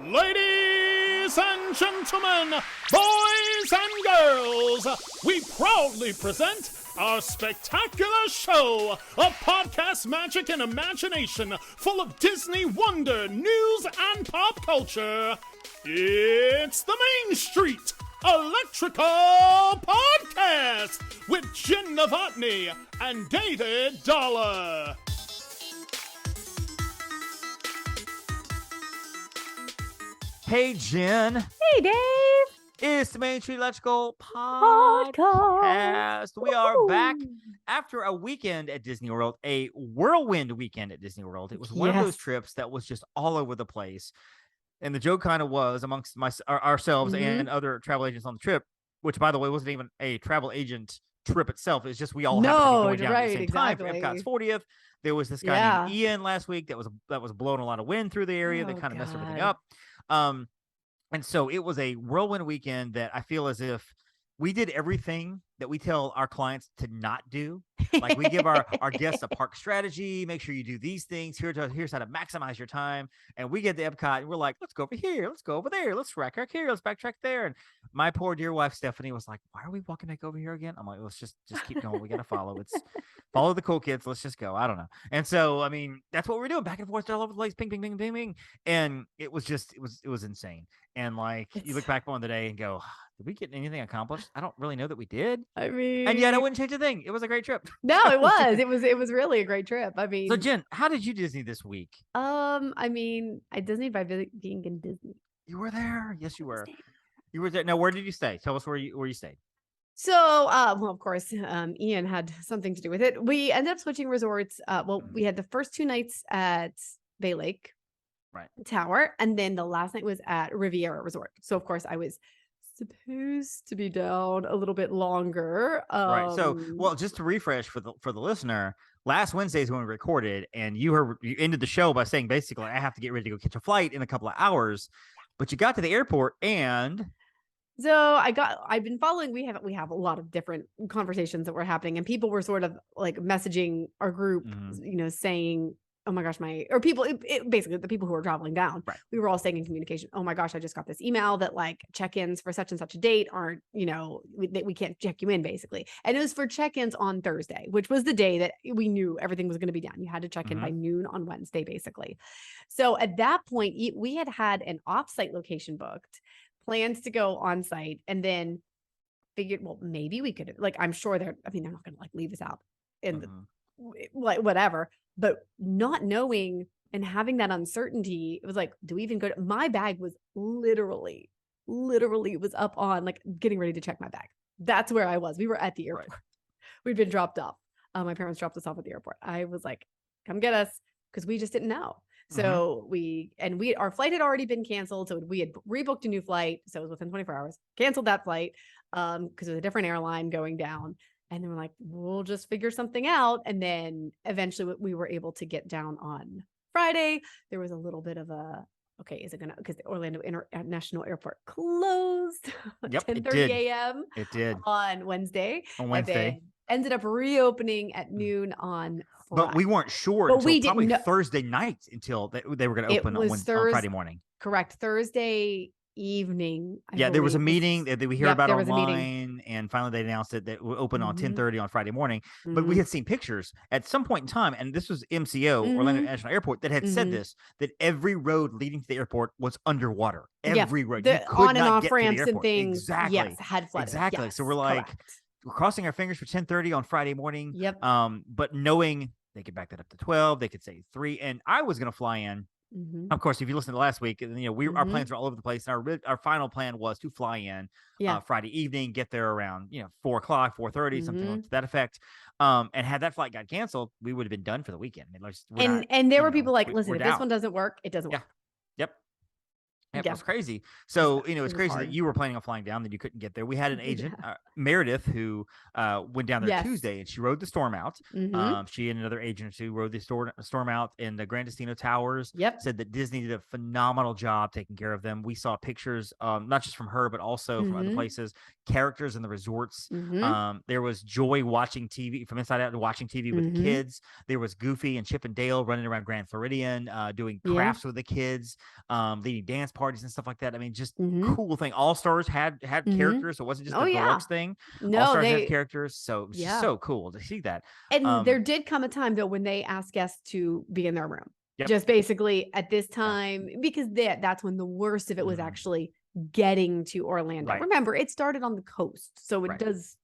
Ladies and gentlemen, boys and girls, we proudly present our spectacular show of podcast magic and imagination full of Disney wonder, news, and pop culture. It's the Main Street Electrical Podcast with Jenn Dave and David Dollar. Hey, Jen. Hey, Dave. It's the Main Street Electrical Podcast. We are back after a weekend at Disney World, a whirlwind weekend at Disney World. It was one of those trips that was just all over the place. And the joke kind of was amongst ourselves and other travel agents on the trip, which, by the way, wasn't even a travel agent trip itself. It's just we all happened to be going down at the same time for Epcot's 40th. There was this guy named Ian last week that was blowing a lot of wind through the area that kind of messed everything up. And so it was a whirlwind weekend that I feel as if we did everything that we tell our clients to not do. Like we give our guests a park strategy, make sure you do these things. Here's how to maximize your time. And we get to Epcot and we're like, let's go over here. Let's go over there. Let's backtrack here. Let's backtrack there. And my poor dear wife, Stephanie, was like, why are we walking back over here again? I'm like, let's just keep going. We got to follow. Follow the cool kids. Let's just go. I don't know. And so, I mean, that's what we're doing, back and forth all over the place. Ping, ping, ping, ping, ping. And it was insane. And like, you look back on the day and go, did we get anything accomplished? I don't really know that we did. I mean, and yet I wouldn't change a thing. It was a great trip. No, it was. It was really a great trip. I mean, so Jen, how did you Disney this week? I mean, I Disneyed by being in Disney. You were there. Yes, you were. You were there. Now, where did you stay? Tell us where you stayed. So, well, of course, Ian had something to do with it. We ended up switching resorts. We had the first 2 nights at Bay Lake Tower, and then the last night was at Riviera Resort. So, of course, I was supposed to be down a little bit longer. Right. So, well, just to refresh for the listener, last Wednesday is when we recorded, and you ended the show by saying basically, I have to get ready to go catch a flight in a couple of hours, but you got to the airport and. So I've been following, we have a lot of different conversations that were happening, and people were sort of like messaging our group, saying, oh my gosh, basically the people who were traveling down, we were all staying in communication. Oh my gosh, I just got this email that like check-ins for such and such a date aren't, we can't check you in basically. And it was for check-ins on Thursday, which was the day that we knew everything was going to be done. You had to check in by noon on Wednesday, basically. So at that point, we had an offsite location booked, plans to go on site, and then figured, well, maybe we could, like, I'm sure they're not going to like leave us out in the, like, whatever, but not knowing and having that uncertainty, it was like, do we even go my bag was literally was up on, like, getting ready to check my bag. That's where I was. We were at the airport. We'd been dropped off. My parents dropped us off at the airport. I was like, come get us, because we just didn't know. So our flight had already been canceled. So we had rebooked a new flight. So it was within 24 hours, canceled that flight because it was a different airline going down. And then we're like, we'll just figure something out. And then eventually we were able to get down on Friday. There was a little bit of because the Orlando International Airport closed at 10:30 a.m. It did on Wednesday. Ended up reopening at noon on Friday. But we weren't sure until probably Thursday night until they were going to open on Friday morning. Correct. Thursday evening. There was a meeting that we hear about online, and finally they announced it that would open on 10:30 on Friday morning. But we had seen pictures at some point in time, and this was MCO, Orlando International Airport, that had said this, that every road leading to the airport was underwater. Every road. The on and off ramps and things. Exactly. Yes, had flooded. Exactly. Yes, so we're like, we're crossing our fingers for 10:30 on Friday morning. Yep. But knowing they could back that up to 12, they could say 3, and I was going to fly in. Of course, if you listen to last week, our plans were all over the place. And our final plan was to fly in Friday evening, get there around 4 o'clock, 4:30, something to that effect. And had that flight got canceled, we would have been done for the weekend. I mean, and there were people like, listen, if this one doesn't work, it doesn't work. Yep. It was crazy. So, it's crazy that you were planning on flying down, that you couldn't get there. We had an agent, Meredith, who went down there Tuesday, and she rode the storm out. She and another agent who rode the storm out in the Grand Destino Towers. Said that Disney did a phenomenal job taking care of them. We saw pictures, not just from her, but also from other places, characters in the resorts. There was Joy watching TV from inside out and watching TV with the kids. There was Goofy and Chip and Dale running around Grand Floridian, doing crafts with the kids, leading dance parties. parties and stuff like that. I mean, just Mhm. cool thing. All Stars had Mhm. characters. So it wasn't just Oh, a yeah. deluxe thing. All No, Stars had they characters. So it was just yeah. so cool to see that. And there did come a time though when they asked guests to be in their room. Yep. Just basically at this time, because that's when the worst of it was actually getting to Orlando. Right. Remember, it started on the coast, so it does.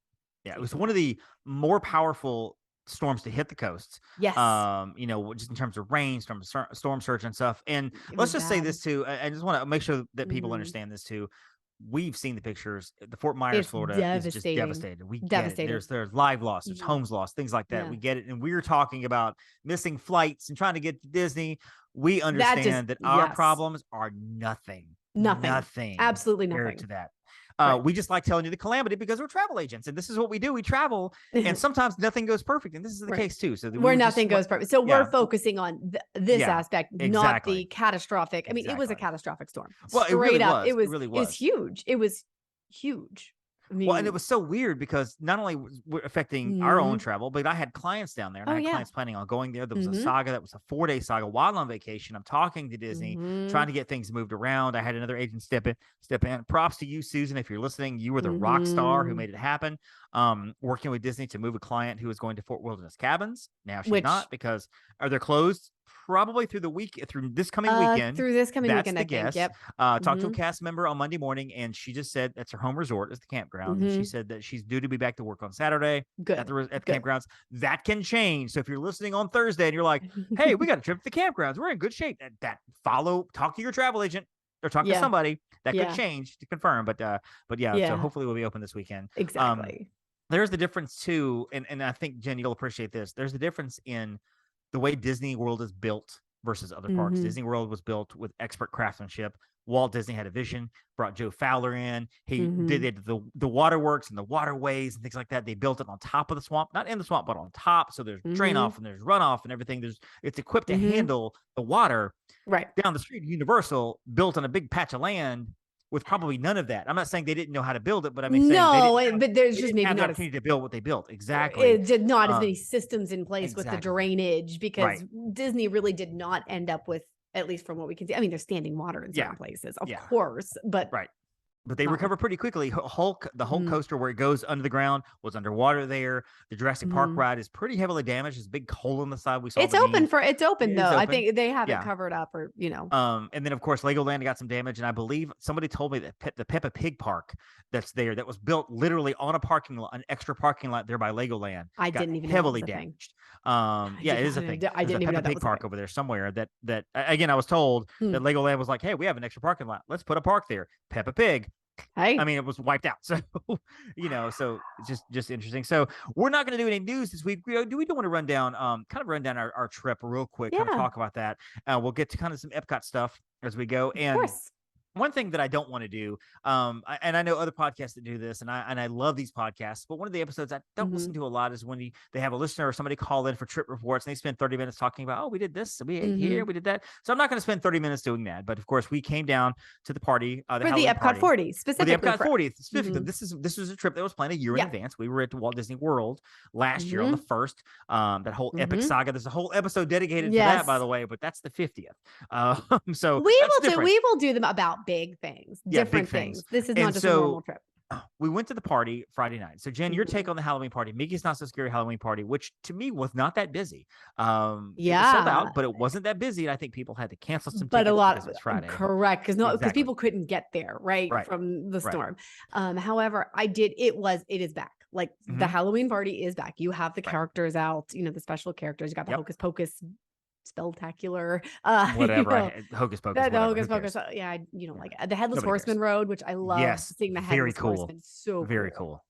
Yeah, it was one of the more powerful storms to hit the coasts. Yes. Just in terms of rain, storm surge and stuff. And It let's was just say bad. this too. I just want to make sure that people Mhm. understand this too. We've seen the pictures. The Fort Myers, It's Florida is just devastating. devastated. We get it. Devastated. There's live loss, there's Mhm. homes lost, things like that. Yeah. We get it. And we're talking about missing flights and trying to get to Disney. We understand that our yes. problems are nothing. Nothing. Absolutely compared nothing. to that. Right. We just like telling you the calamity because we're travel agents, and this is what we do. We travel, and sometimes nothing goes perfect, and this is the case too. So where nothing goes perfect. So yeah. we're focusing on this Yeah, aspect, not exactly. the catastrophic. I mean, it was a Exactly. catastrophic storm. Well, it Straight really up, was. it was. It really It was was. huge. It was huge. I mean, Well, and it was so weird because not only was it affecting our own Mhm. travel, but I had clients down there, and Oh, I had yeah. clients planning on going there. There was a Mhm. saga that was a 4-day saga while on vacation. I'm talking to Disney, trying Mhm. to get things moved around. I had another agent step in. Props to you, Susan, if you're listening. You were the rock star who Mhm. made it happen. Working with Disney to move a client who was going to Fort Wilderness Cabins. Now she's Which- not because they're closed probably through this coming weekend. Through this coming That's weekend, the I think. guess. Yep. Talked to a Mhm. cast member on Monday morning, and she just said that's her home resort is the campground. And she Mhm. said that she's due to be back to work on Saturday Good. at the Good. campgrounds. That can change. So if you're listening on Thursday and you're like, hey, we got a trip to the campgrounds, we're in good shape. Talk to your travel agent or talk to Yeah. somebody. That Yeah. could change to confirm. But yeah, so Yeah. hopefully we'll be open this weekend. Exactly. There's the difference too, and I think Jen, you'll appreciate this. There's the difference in the way Disney World is built versus other parks. Mhm. Disney World was built with expert craftsmanship. Walt Disney had a vision, brought Joe Fowler in. He did the waterworks and the waterways and things like that. They built it on top of the swamp, not in the swamp, but on top. So there's drain off and there's runoff and everything. It's equipped to handle the water. Right. Down the street, Universal built on a big patch of land with probably none of that. I'm not saying they didn't know how to build it, but I mean, but there's just maybe have the not opportunity to build what they built. Exactly. It did not as many systems in place with the exactly. drainage because Right. Disney really did not end up with, at least from what we can see. I mean, there's standing water in certain places, of course, but right. But they No. recover pretty quickly. The Hulk Mhm. coaster where it goes under the ground was underwater there. The Jurassic Park Mhm. ride is pretty heavily damaged. There's a big hole in the side. We saw it's the open knee. it's open It is though. I open. think they have Yeah. it covered up or, And then of course Legoland got some damage, and I believe somebody told me that the Peppa Pig park that's there that was built literally on a parking lot, an extra parking lot there by Legoland. I got didn't even know that heavily was a thing. damaged. Yeah, it is a thing. I didn't even know Peppa that Pig was a park thing. over there somewhere that again I was told that Legoland was like, hey, we have an extra parking lot. Let's put a park there. Peppa Pig. Hey, I mean, it was wiped out. So, so it's just interesting. So we're not going to do any news this week. We want to run down our trip real quick, kind of Yeah. talk about that. We'll get to kind of some Epcot stuff as we go. of And course. one thing that I don't want to do, and I know other podcasts that do this, and I love these podcasts, but one of the episodes I don't listen to a lot is when they have a listener or somebody call in for trip reports, and they spend 30 minutes talking about, oh, we did this, we ate here, we did that. So I'm not going to spend 30 minutes doing that. But of course, we came down to the party, For the Halloween Epcot party. 40 For specifically. the Epcot 40 specifically. Mhm. This was a trip that was planned a year in Yeah. advance. We were at Walt Disney World last year on the 1st. That whole epic saga. There's a whole episode dedicated to that, by Yes. the way. But that's the 50th. So We that's will different. we will do them about big things, Yeah, different big things. things. This is And not just a so- normal trip. We went to the party Friday night. So Jen, your Mhm. take on the Halloween party? Mickey's Not So Scary Halloween party, which to me was not that busy. It was sold Yeah. out, but it wasn't that busy. And I think people had to cancel some But a tickets lot because it was Friday. correct, because Exactly. people couldn't get there right Right. from the Right. storm. However, it is back. Like the Mhm. Halloween party is back. You have the Right. characters out, the special characters. You got the Yep. Hocus Pocus spectacular. Whatever. You know, Hocus Pocus. the Whatever. Hocus Who cares? Pocus. Like the Headless Nobody Horseman cares. Road, which I love Yes, seeing the very Headless cool. Horseman. So Very cool.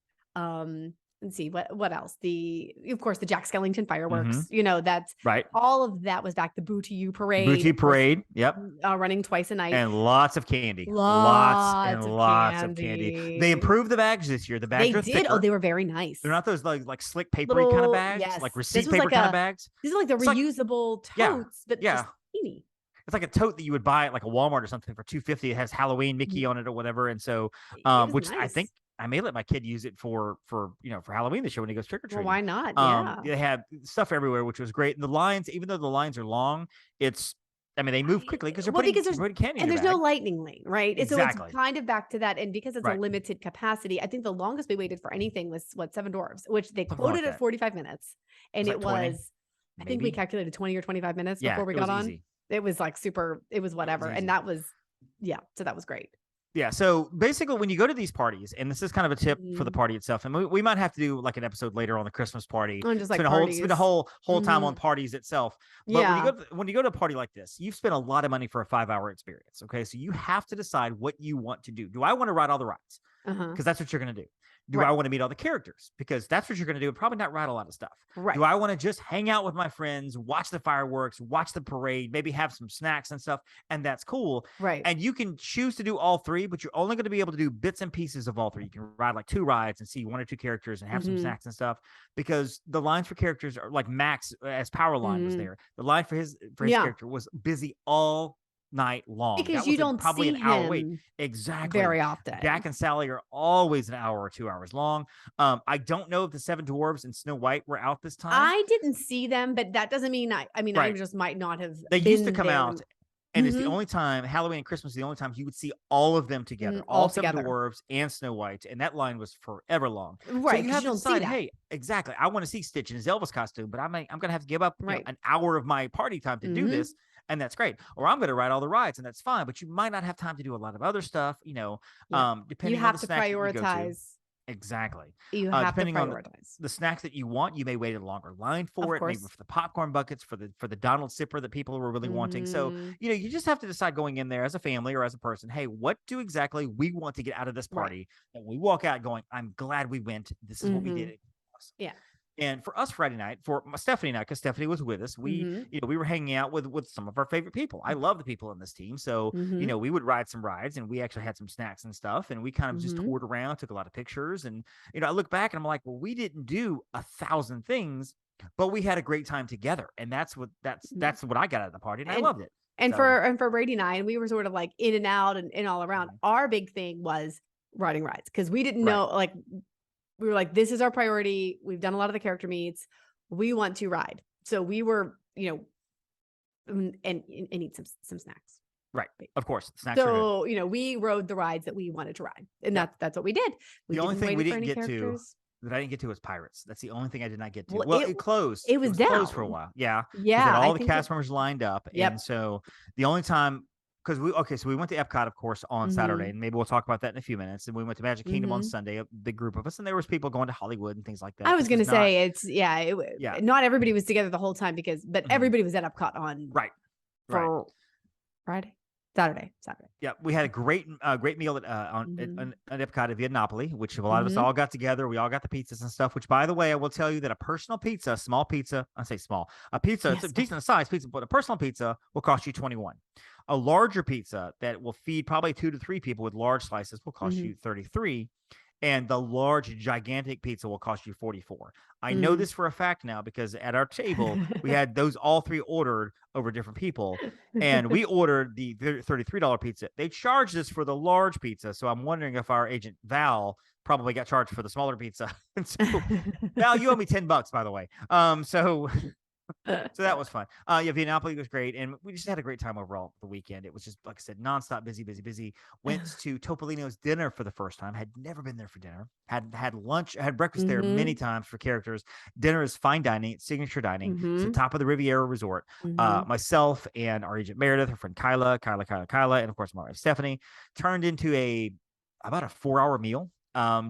Let's see what else. Of course the Jack Skellington fireworks. Mm-hmm. That's Right. all of that was back. The Boo to You parade. Booty of course, parade. Yep. running twice a night. And lots of candy. Lots of lots of candy. candy. They improved the bags this year. The bags They are did. thicker. Oh, they were very nice. They're not those like slick papery kind of Little- bags, yes. like This receipt was paper like kind a- of bags. These are like the It's like- reusable yeah, totes, but yeah. just teeny. It's like a tote that you would buy at like a Walmart or something for $2.50. It has Halloween Mickey on it or whatever. And so, It was which I nice. think I may let my kid use it for Halloween this year when he goes trick or Well, treating. why not? Yeah. They had stuff everywhere, which was great. And the lines, even though the lines are long, it's I mean, they move quickly because they're well, putting, because putting candy in and your there's no bag. lightning lane, right? And so Exactly. it's kind of back to that. And because it's a Right. limited capacity, I think the longest we waited for anything was what, Seven Dwarfs, which they Something quoted like at that. 45 minutes. And Was it that 20? was, I think we Maybe. calculated 20 or 25 minutes Yeah, before we it got was on. easy. It was like super, it was whatever. easy. And that was, yeah. So that was great. Yeah. So basically, when you go to these parties, and this is kind of a tip for the party itself, and we might have to do like an episode later on the Christmas party. And just like spend a whole time on parties itself. But Yeah. when you go to a party like this, you've spent a lot of money for a 5-hour experience. Okay, so you have to decide what you want to do. Do I want to ride all the rides? Because that's what you're going to do. Do I want to meet all the characters? Because that's what you're going to do. And probably not ride a lot of stuff. Right. Do I want to just hang out with my friends, watch the fireworks, watch the parade, maybe have some snacks and stuff? And that's cool. Right. And you can choose to do all three, but you're only going to be able to do bits and pieces of all three. You can ride like 2 rides and see 1 or 2 characters and have some snacks and stuff, because the lines for characters are like Max as Powerline was there. The line for his character was busy all night long, because you don't probably see an hour wait. him Exactly. very often. Jack and Sally are always an hour or 2 hours long. I don't know if the 7 Dwarves and Snow White were out this time. I didn't see them, but that doesn't mean I Right. just might not have. They been used to come there. out, and it's the only time, Halloween and Christmas, the only time you would see all of them together, all 7 together. Dwarves and Snow White, and that line was forever long. Right. So you have to don't see decide, that. hey, exactly, I want to see Stitch in his Elvis costume, but I'm going to have to give up an hour of my party time to do this. And that's great. Or I'm going to ride all the rides, and that's fine. But you might not have time to do a lot of other stuff, depending you on have the to snack that you go to. prioritize. Exactly. You have to depending on prioritize. the snacks that you want, you may wait a longer line for it, maybe for the popcorn buckets, for the Donald Sipper that people were really wanting. So, you just have to decide going in there as a family or as a person, hey, what do exactly we want to get out of this party? And we walk out going, I'm glad we went. This is what we did. Awesome. Yeah. And for us Friday night, for Stephanie and I, because Stephanie was with us, we were hanging out with some of our favorite people. I love the people in this team. So, we would ride some rides, and we actually had some snacks and stuff, and we kind of just toured around, took a lot of pictures. And, I look back and I'm like, well, we didn't do 1,000 things, but we had a great time together. And that's what I got out of the party. And I loved it. And for Brady and I, we were sort of like in and out and all around. Our big thing was riding rides, because we didn't know, like, we were like, this is our priority. We've done a lot of the character meets. We want to ride. So we were, and eat some snacks. Right. Of course. Snacks so, we rode the rides that we wanted to ride. And that's what we did. The only thing we didn't get to that I didn't get to was Pirates. That's the only thing I did not get to. Well, it closed. It was down. Closed for a while. Yeah. Yeah. All the cast members lined up. Yep. And so the only time, because so we went to Epcot, of course, on Saturday, and maybe we'll talk about that in a few minutes. And we went to Magic Kingdom on Sunday, a big group of us, and there was people going to Hollywood and things like that. I was going to say not everybody was together the whole time but everybody was at Epcot on Saturday. Yeah, we had a great meal at Epcot at Vietnapoli, which a lot of us all got together. We all got the pizzas and stuff. Which, by the way, I will tell you that a personal pizza, small pizza, I say small, a pizza, it's a decent size pizza, but a personal pizza will cost you $21. A larger pizza that will feed probably 2 to 3 people with large slices will cost you $33. And the large, gigantic pizza will cost you $44. I know this for a fact now, because at our table, we had those all 3 ordered over different people. And we ordered the $33 pizza. They charged us for the large pizza. So I'm wondering if our agent, Val, probably got charged for the smaller pizza. And so, Val, you owe me $10, by the way. So that was fun. Vietnapoli was great, and we just had a great time overall the weekend. It was just, like I said, nonstop busy. Went to Topolino's dinner for the first time. Had never been there for dinner. Had lunch, had breakfast there many times for characters. Dinner is fine dining, it's signature dining. It's the top of the Riviera Resort. Myself and our agent Meredith, her friend Kyla, and of course my wife Stephanie, turned into about a 4-hour meal.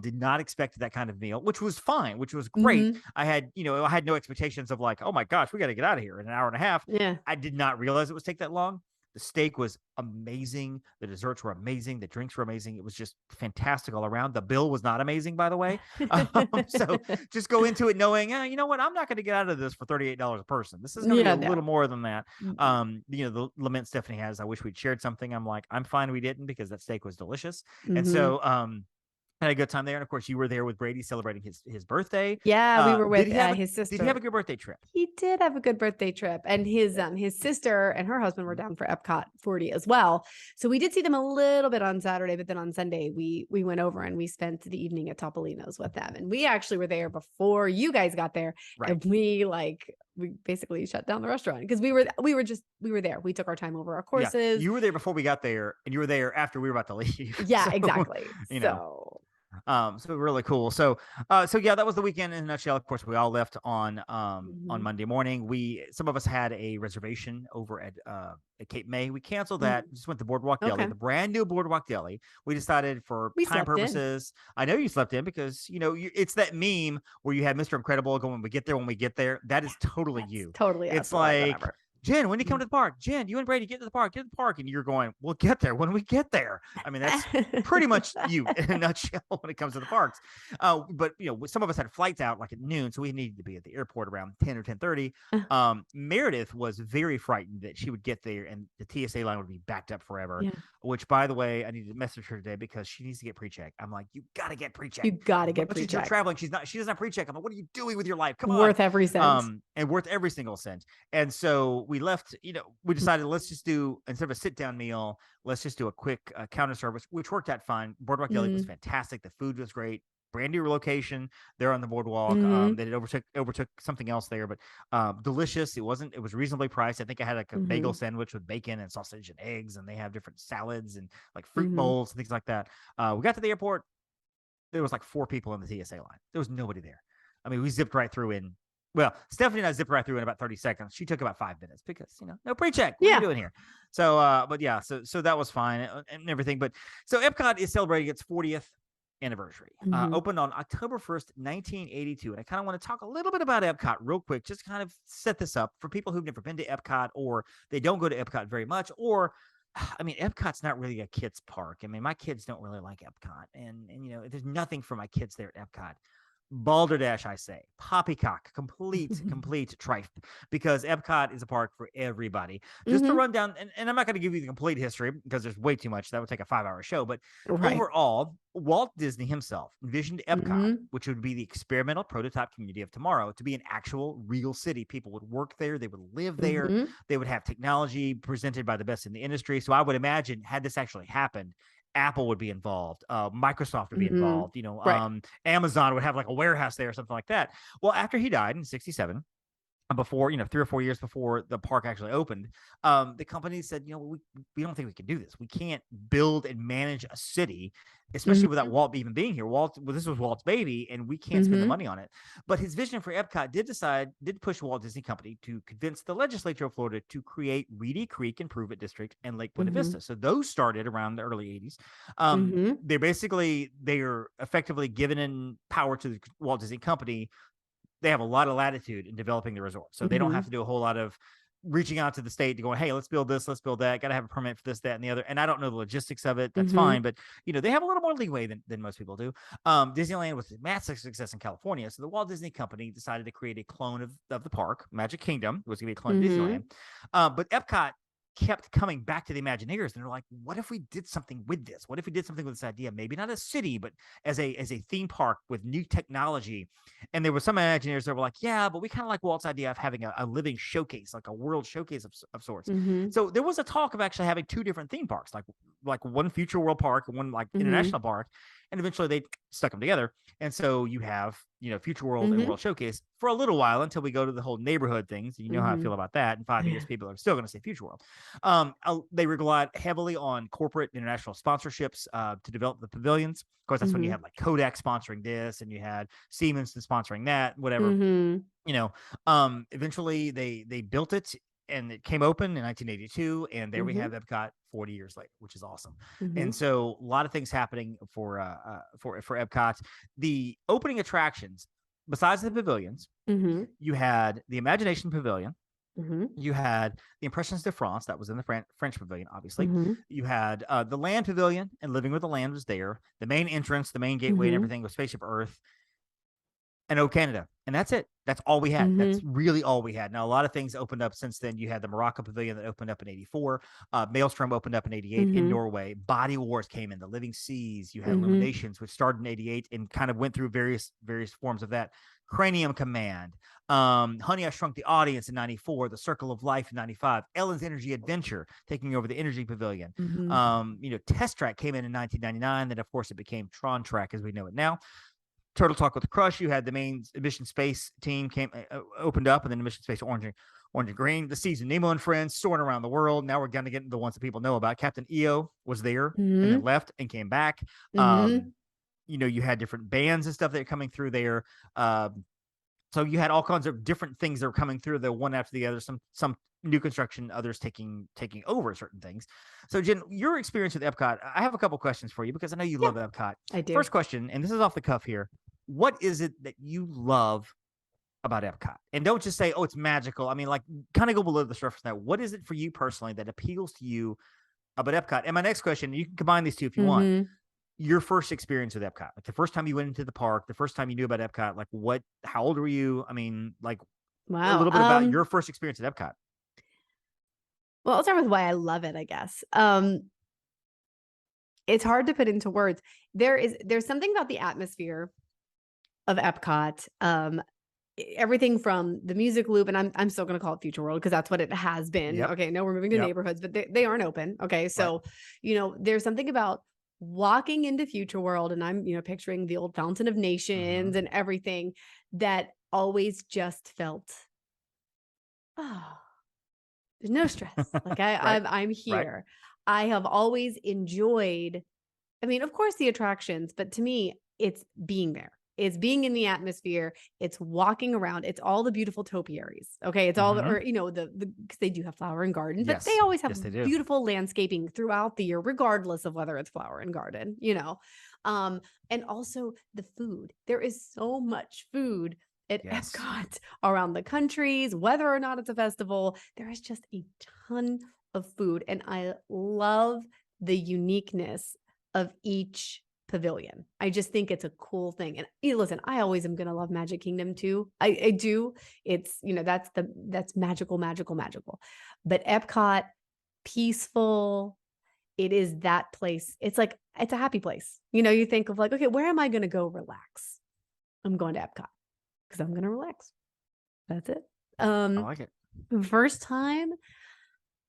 Did not expect that kind of meal, which was fine, which was great. I had no expectations of like, oh my gosh, we got to get out of here in an hour and a half. Yeah. I did not realize it would take that long. The steak was amazing. The desserts were amazing. The drinks were amazing. It was just fantastic all around. The bill was not amazing, by the way. So just go into it knowing, you know what? I'm not going to get out of this for $38 a person. This is going to be a little more than that. The lament Stephanie has, I wish we'd shared something. I'm like, I'm fine we didn't, because that steak was delicious. And so, had a good time there. And of course, you were there with Brady celebrating his birthday. Yeah, we were with his sister. Did he have a good birthday trip? He did have a good birthday trip. And his sister and her husband were down for Epcot 40 as well. So we did see them a little bit on Saturday, but then on Sunday we went over and we spent the evening at Topolino's with them. And we actually were there before you guys got there. Right. And we we basically shut down the restaurant because we were there. We took our time over our Yeah, courses. you were there before we got there, and you were there after we were about to leave. Yeah, So, exactly. you know, so really cool. So yeah, that was the weekend in a nutshell. Of course, we all left on Monday morning. Some of us had a reservation over at Cape May. We canceled that. Just went to Boardwalk Deli, the brand new Boardwalk Deli. We decided for time purposes. I know you slept in because it's that meme where you had Mr. Incredible going, when we get there. That is totally you. Totally. It's like, Jen, when you come to the park, Jen, you and Brady get to the park, and you're going, we'll get there when we get there. I mean, that's pretty much you in a nutshell when it comes to the parks. But some of us had flights out like at noon, so we needed to be at the airport around 10 or 10:30. Meredith was very frightened that she would get there and the TSA line would be backed up forever. Yeah. Which, by the way, I need to message her today because she needs to get pre-check. I'm like, you got to get pre-check. You got to get pre-check. She's traveling. She doesn't have pre-check. I'm like, what are you doing with your life? Come on. Worth every cent. And worth every single cent. And so we left, we decided let's just do, instead of a sit-down meal, let's just do a quick counter service, which worked out fine. Boardwalk Deli was fantastic. The food was great. Brand new location there on the boardwalk. They overtook something else there, but delicious. It was reasonably priced. I think I had like a bagel sandwich with bacon and sausage and eggs, and they have different salads and like fruit bowls and things like that. We got to the airport. There was like 4 people in the TSA line. There was nobody there. I mean, we zipped right through in. Well, Stephanie and I zipped right through in about 30 seconds. She took about 5 minutes because, no pre-check. What are you doing here? So, but yeah, so that was fine and everything. But so Epcot is celebrating its 40th anniversary. Opened on October 1st, 1982. And I kind of want to talk a little bit about Epcot real quick, just kind of set this up for people who've never been to Epcot or they don't go to Epcot very much, or I mean, Epcot's not really a kids park. I mean, my kids don't really like Epcot, and there's nothing for my kids there at Epcot. Balderdash, I say, poppycock, complete tripe, because Epcot is a park for everybody. Just to run down, and I'm not going to give you the complete history because there's way too much. That would take a 5-hour show. But overall, Walt Disney himself envisioned Epcot, which would be the experimental prototype community of tomorrow, to be an actual real city. People would work there. They would live there. They would have technology presented by the best in the industry. So I would imagine, had this actually happened, Apple would be involved, Microsoft would be involved, Amazon would have like a warehouse there or something like that. Well, after he died in 1967, before 3 or 4 years before the park actually opened, the company said, we don't think we can do this. We can't build and manage a city, especially without Walt even being here. This was Walt's baby, and we can't spend the money on it. But his vision for Epcot did push Walt Disney Company to convince the legislature of Florida to create Reedy Creek Improvement District and Lake Buena Vista. So those started around the early 80s. They're effectively given in power to the Walt Disney Company. They have a lot of latitude in developing the resort. So they don't have to do a whole lot of reaching out to the state to go, hey, let's build this, let's build that. Got to have a permit for this, that, and the other. And I don't know the logistics of it. That's fine. But, they have a little more leeway than most people do. Disneyland was a massive success in California. So the Walt Disney Company decided to create a clone of the park. Magic Kingdom was going to be a clone of Disneyland. But Epcot kept coming back to the Imagineers, and they're like, what if we did something with this? What if we did something with this idea? Maybe not a city, but as a theme park with new technology. And there were some Imagineers that were like, yeah, but we kind of like Walt's idea of having a living showcase, like a world showcase of sorts. So there was a talk of actually having 2 different theme parks, like one Future World Park and one like International Park. And eventually they stuck them together. And so you have, Future World and World Showcase for a little while until we go to the whole neighborhood things. You know how I feel about that. In 5 years, people are still going to say Future World. They relied heavily on corporate international sponsorships to develop the pavilions. Of course, that's when you had like Kodak sponsoring this, and you had Siemens sponsoring that, whatever. Eventually they built it, and it came open in 1982, and there we have Epcot 40 years later, which is awesome. And so a lot of things happening for Epcot. The opening attractions, besides the pavilions, you had the Imagination Pavilion. You had the Impressions de France, that was in the French Pavilion, obviously. You had the Land Pavilion, and Living with the Land was there. The main entrance, the main gateway, and everything was Spaceship Earth and O Canada. And that's it. That's all we had. That's really all we had. Now, a lot of things opened up since then. You had the Morocco Pavilion that opened up in 84. Maelstrom opened up in 88 in Norway. Body Wars came in. The Living Seas. You had Illuminations, which started in 88 and kind of went through various forms of that. Cranium Command. Honey, I Shrunk the Audience in 94. The Circle of Life in 95. Ellen's Energy Adventure taking over the Energy Pavilion. Test Track came in 1999. Then, of course, it became Tron Track as we know it now. Turtle Talk with Crush, you had the main Mission Space team opened up, and then the Mission Space Orange and Green, the Season Nemo and Friends, soaring around the world. Now we're going to get into the ones that people know about. Captain EO was there and then left and came back. You had different bands and stuff that are coming through there. So you had all kinds of different things that were coming through the one after the other. Some new construction, others taking over certain things. So Jenn, your experience with Epcot, I have a couple questions for you because I know you love Epcot. I do. First question, and this is off the cuff here. What is it that you love about Epcot? And don't just say, oh, it's magical. I mean, like, kind of go below the surface now. What is it for you personally that appeals to you about Epcot? And my next question, you can combine these two if you want. Your first experience with Epcot, like the first time you went into the park, the first time you knew about Epcot, like how old were you? I mean, like, a little bit about your first experience at Epcot. Well, I'll start with why I love it, I guess. It's hard to put into words. There's something about the atmosphere of Epcot. Everything from the music loop, and I'm still going to call it Future World because that's what it has been. Yep. Okay, no, we're moving to neighborhoods, but they aren't open. Okay, so there's something about walking into Future World, and I'm picturing the old Fountain of Nations and everything that always just felt, there's no stress. Like I'm here. I have always enjoyed. I mean, of course, the attractions, but to me, it's being there. It's being in the atmosphere. It's walking around. It's all the beautiful topiaries. Okay. It's all because they do have flower and garden, but they always have beautiful landscaping throughout the year, regardless of whether it's flower and garden, and also the food. There is so much food at Epcot around the countries, whether or not it's a festival. There is just a ton of food. And I love the uniqueness of each pavilion. I just think it's a cool thing. And listen, I always am going to love Magic Kingdom too. I do. It's, that's magical. But Epcot, peaceful. It is that place. It's like, it's a happy place. You think of like, okay, where am I going to go relax? I'm going to Epcot because I'm going to relax. That's it. I like it. First time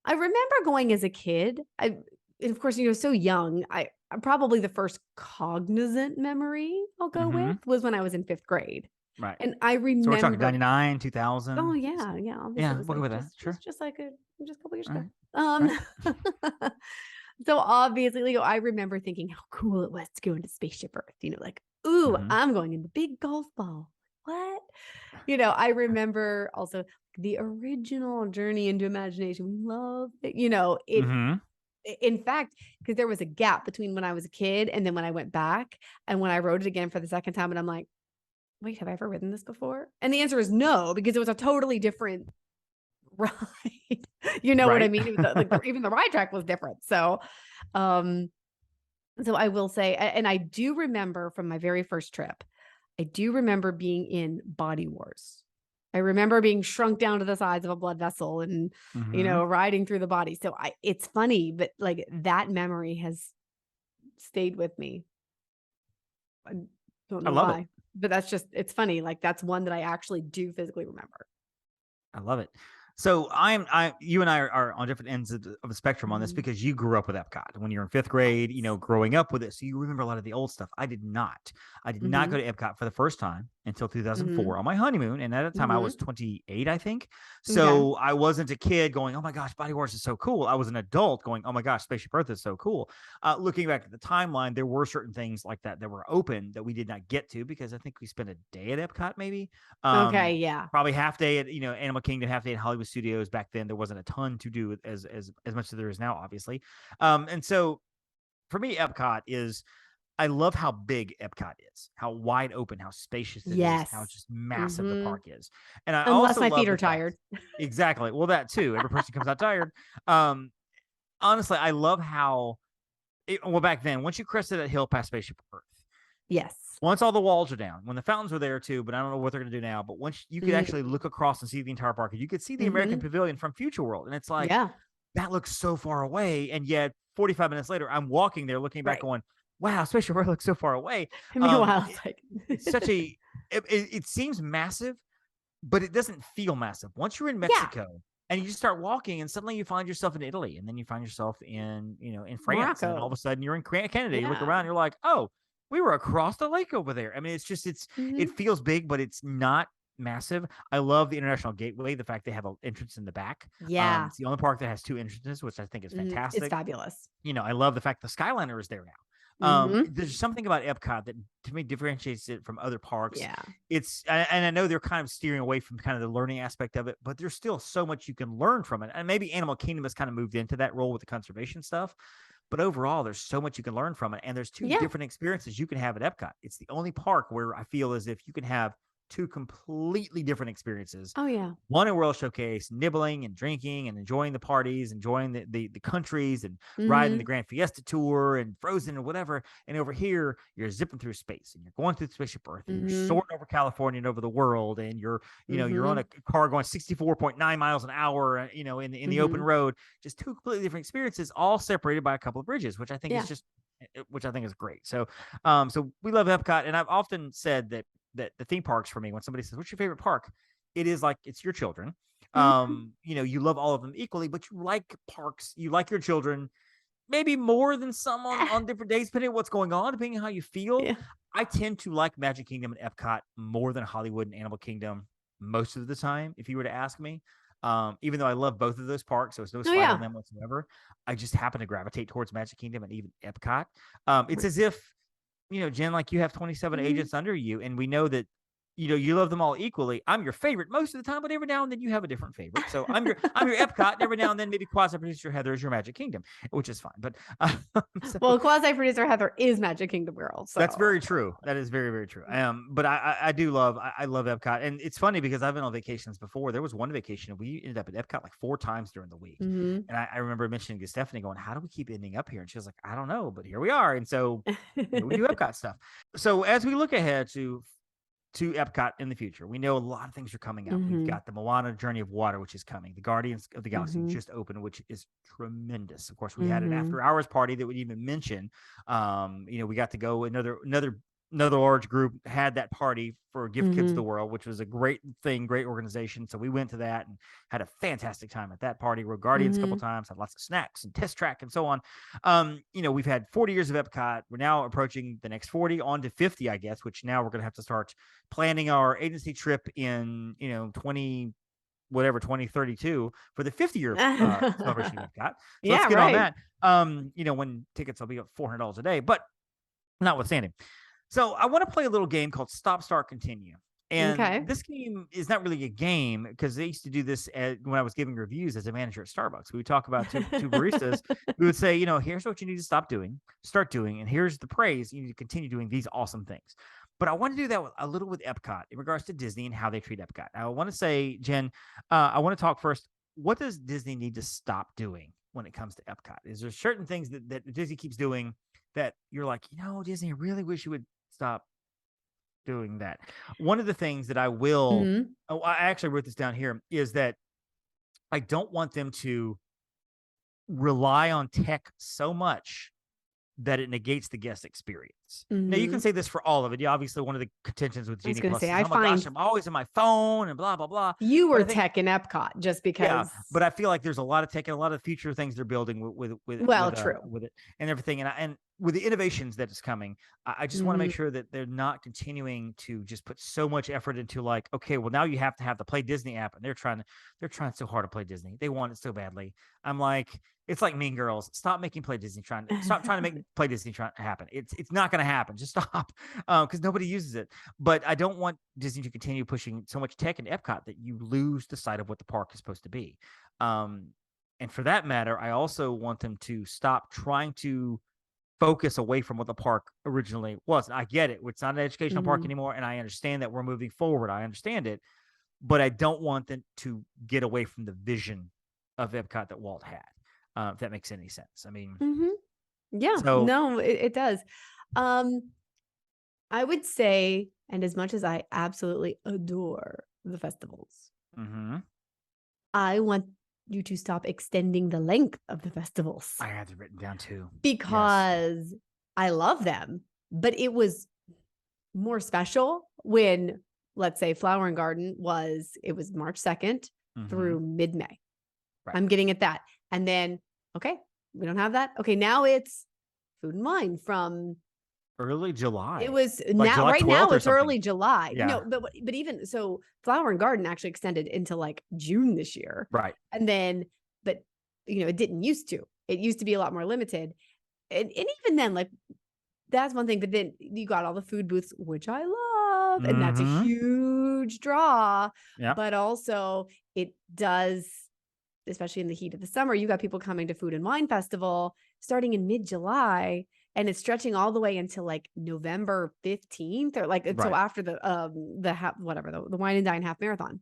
I remember going as a kid. And of course, so young. Probably the first cognizant memory I'll go with was when I was in 5th grade. Right. And I remember. So we're talking 99, 2000. Oh yeah. Yeah. Yeah. We'll go with that. Sure. Just a couple years ago. Right. So obviously, I remember thinking how cool it was to go into Spaceship Earth. Like, ooh, I'm going in the big golf ball. What? I remember also the original Journey into Imagination. We loved it. In fact, because there was a gap between when I was a kid and then when I went back and when I rode it again for the second time, and I'm like, wait, have I ever ridden this before? And the answer is no, because it was a totally different ride. What I mean? Even the ride track was different. So I will say, and I do remember from my very first trip, I do remember being in Body Wars. I remember being shrunk down to the size of a blood vessel and, riding through the body. So it's funny, but like that memory has stayed with me. I don't know why, but it's funny. Like that's one that I actually do physically remember. I love it. So you and I are on different ends of the spectrum on this because you grew up with Epcot when you were in 5th grade, growing up with it. So you remember a lot of the old stuff. I did not. I did not go to Epcot for the first time until 2004 on my honeymoon. And at that time I was 28, I think. So I wasn't a kid going, oh my gosh, Body Wars is so cool. I was an adult going, oh my gosh, Spaceship Earth is so cool. Looking back at the timeline, there were certain things like that were open that we did not get to because I think we spent a day at Epcot maybe. Probably half day at, Animal Kingdom, half day at Hollywood Studios. Back then there wasn't a ton to do as much as there is now, obviously. And so for me, Epcot is, I love how big Epcot is, how wide open, how spacious it is, how just massive the park is. And I unless also my love feet are tired. Exactly. Well, that too. Every person comes out tired. Honestly, I love how back then, once you crested that hill past Spaceship Earth. Yes. Once all the walls are down, when the fountains were there too, but I don't know what they're going to do now. But once you could actually look across and see the entire park, you could see the American Pavilion from Future World. And it's like, that looks so far away. And yet 45 minutes later, I'm walking there looking back going, wow, Spaceship Earth looks so far away. Meanwhile, it's such it seems massive, but it doesn't feel massive. Once you're in Mexico and you just start walking and suddenly you find yourself in Italy and then you find yourself in France. Morocco. And all of a sudden you're in Canada. You look around, you're like, oh, we were across the lake over there. I mean, it's just it feels big, but it's not massive. I love the International Gateway, the fact they have an entrance in the back. Yeah. It's the only park that has 2 entrances, which I think is It's fantastic. fabulous. I love the fact the Skyliner is there now. There's something about Epcot that to me differentiates it from other parks. Yeah. And I know they're kind of steering away from kind of the learning aspect of it, but there's still so much you can learn from it. And maybe Animal Kingdom has kind of moved into that role with the conservation stuff. But overall, there's so much you can learn from it. And there's 2 different experiences you can have at Epcot. It's the only park where I feel as if you can have 2 completely different experiences. Oh, yeah. One in World Showcase, nibbling and drinking and enjoying the parties, enjoying the countries and riding the Grand Fiesta Tour and Frozen or whatever. And over here, you're zipping through space and you're going through Spaceship Earth and you're soaring over California and over the world. And you're on a car going 64.9 miles an hour, in the open road. Just 2 completely different experiences, all separated by a couple of bridges, which I think is great. So we love Epcot. And I've often said that the theme parks for me, when somebody says, what's your favorite park? It is like, it's your children. You love all of them equally, but you like parks, you like your children maybe more than some on different days, depending on what's going on, depending on how you feel. Yeah. I tend to like Magic Kingdom and Epcot more than Hollywood and Animal Kingdom most of the time, if you were to ask me. Even though I love both of those parks, so it's no slight on them whatsoever. I just happen to gravitate towards Magic Kingdom and even Epcot. It's as if, Jen, like you have 27 agents under you, and we know that, you love them all equally. I'm your favorite most of the time, but every now and then you have a different favorite. So I'm your Epcot, and every now and then maybe quasi-producer Heather is your Magic Kingdom, which is fine. But well, quasi-producer Heather is Magic Kingdom girl. So that's very true. That is very, very true. But I do love Epcot, and it's funny because I've been on vacations before. There was one vacation we ended up at Epcot like 4 times during the week, and I remember mentioning to Stephanie, going, "How do we keep ending up here?" And she was like, "I don't know, but here we are." And so we do Epcot stuff. So as we look ahead to Epcot in the future, we know a lot of things are coming up. We've got the Moana Journey of Water, which is coming. The Guardians of the Galaxy just opened, which is tremendous. Of course, we had an after hours party that we didn't even mention. We got to go another large group had that party for Give Kids the World, which was a great thing, great organization. So we went to that and had a fantastic time at that party. We're Guardians a couple times, had lots of snacks and test track and so on. We've had 40 years of Epcot. We're now approaching the next 40 on to 50, I guess, which now we're going to have to start planning our agency trip in, 2032 for the 50-year celebration of Epcot. So let's get on that. When tickets will be $400 a day, but notwithstanding. So I want to play a little game called Stop, Start, Continue. And this game is not really a game because they used to do this when I was giving reviews as a manager at Starbucks. We would talk about two baristas. We would say, here's what you need to start doing, and here's the praise. You need to continue doing these awesome things. But I want to do that a little with Epcot in regards to Disney and how they treat Epcot. I want to say, Jen, I want to talk first. What does Disney need to stop doing when it comes to Epcot? Is there certain things that Disney keeps doing that you're like, Disney, I really wish you would stop doing that? One of the things that I will, I actually wrote this down here, is that I don't want them to rely on tech so much that it negates the guest experience. Now, you can say this for all of it. Obviously, one of the contentions with Genie Plus is, oh my gosh, I'm always on my phone and blah, blah, blah. You were tech in Epcot just because. Yeah, but I feel like there's a lot of tech and a lot of future things they're building with it and everything. And with the innovations that is coming, I just want to make sure that they're not continuing to just put so much effort into like, okay, well, now you have to have the Play Disney app, and they're trying so hard to play Disney. They want it so badly. I'm like, it's like Mean Girls. Stop making Play Disney stop trying to make Play Disney trying to happen. It's not going to happen. Just stop, because nobody uses it. But I don't want Disney to continue pushing so much tech in Epcot that you lose the sight of what the park is supposed to be. And for that matter, I also want them to stop trying to focus away from what the park originally was. I get it. It's not an educational park anymore, and I understand that we're moving forward. I understand it, but I don't want them to get away from the vision of Epcot that Walt had. If that makes any sense. I mean, yeah, so, no, it does. I would say, and as much as I absolutely adore the festivals, I want you to stop extending the length of the festivals. I had it written down too. Because I love them, but it was more special when, let's say, Flower and Garden was March 2nd through mid-May. Right. I'm getting at that. And then, okay, we don't have that. Okay, now it's Food and Wine from early July. It was Like now, July right now 12th or it's early something. July. Yeah. No, but even so, Flower and Garden actually extended into like June this year. Right. And then, but it didn't used to. It used to be a lot more limited. And even then, like that's one thing. But then you got all the food booths, which I love, and that's a huge draw. Yeah. But also it does, especially in the heat of the summer, you got people coming to Food and Wine Festival starting in mid-July, and it's stretching all the way until like November 15th or like until after the Wine and Dine half marathon.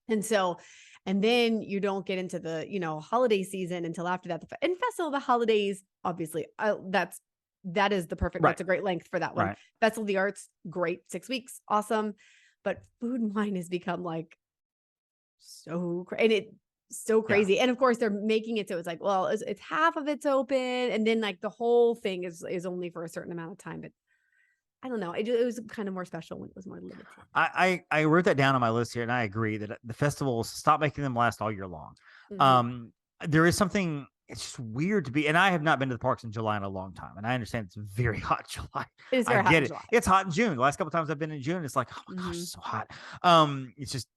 And so, and then you don't get into the holiday season until after that. And Festival of the Holidays, obviously, that is the perfect. That's a great length for that one. Right. Festival of the Arts, great, 6 weeks, awesome. But Food and Wine has become like so crazy. And of course they're making it so it's like, well, it's half of it's open, and then like the whole thing is only for a certain amount of time. But I don't know, it was kind of more special when it was more limited. I wrote that down on my list here, and I agree that the festivals, stop making them last all year long. There is something, it's just weird to be, and I have not been to the parks in July in a long time, and I understand it's very hot in July. It is very hot in July. It's hot in June. The last couple of times I've been in June, it's like, oh my gosh, it's so hot. It's just